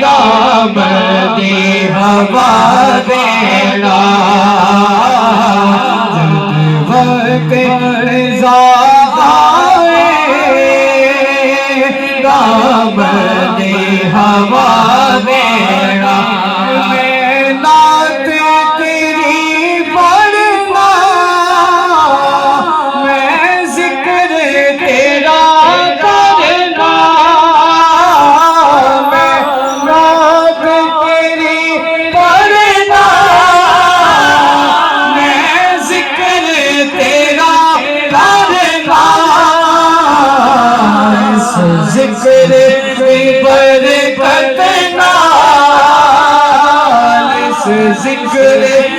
दाम दी हवा देना जब वक्त ज़ाए दाम दी हवा देना मैं नात तेरी पढ़ना मैं जिक्र तेरा करना मैं नात तेरी पढ़ना मैं जिक्र तेरा करना इस जिक्र की बरकत नाल इस जिक्र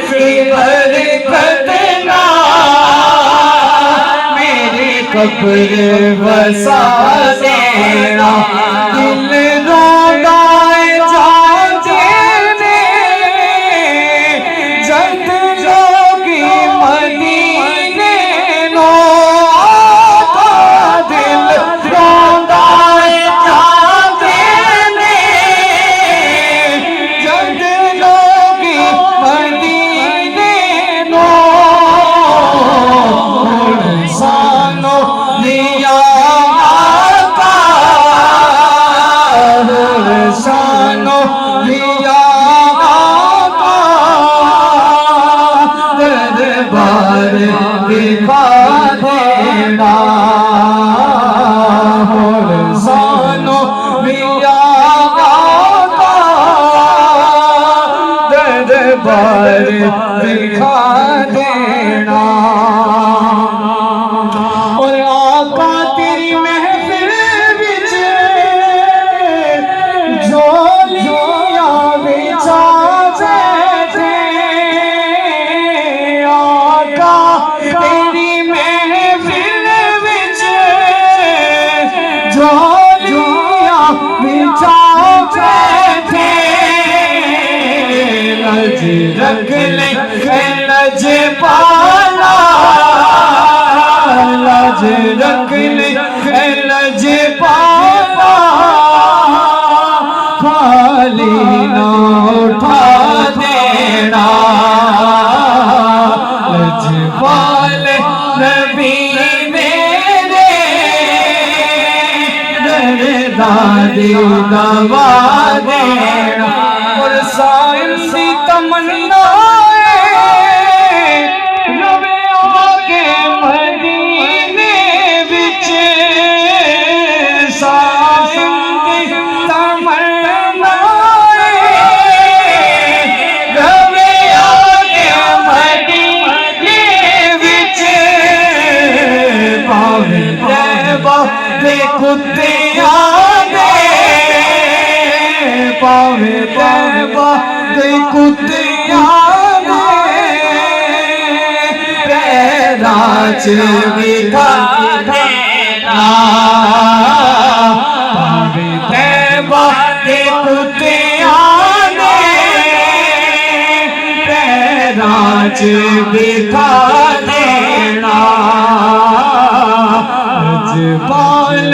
की बरकत नाल मेरी कब्र बसा देना दिल रोना जाते ने जद जोगी मदीने नो दिल रोना जाते ने जद जोगी मदीने नो सानो लिया आका सानो लिया आका दरबार दिखा देना सानो लिया आका दरबार दिखा देना और आका तेरी महफिल विच झोलियां बिछा बैठे आका तेरी महफिल विच झोलियां बिछा बैठे लज रख ले लज पाला लज रख ले लज पाला खाली ना उठा देना लज पाले नबी मेरे दादी दवा देना और साइल दी तमन्ना रवे आके मदीने विच साइल दी तमन्ना रवे आके मदीने विच पावे तैबा दे कुत्ते आगे पावे तैबा दे कुत्ते पैराच बिठा देना पावे तैबा दे कुत्ते पैराच बिठा देना पाल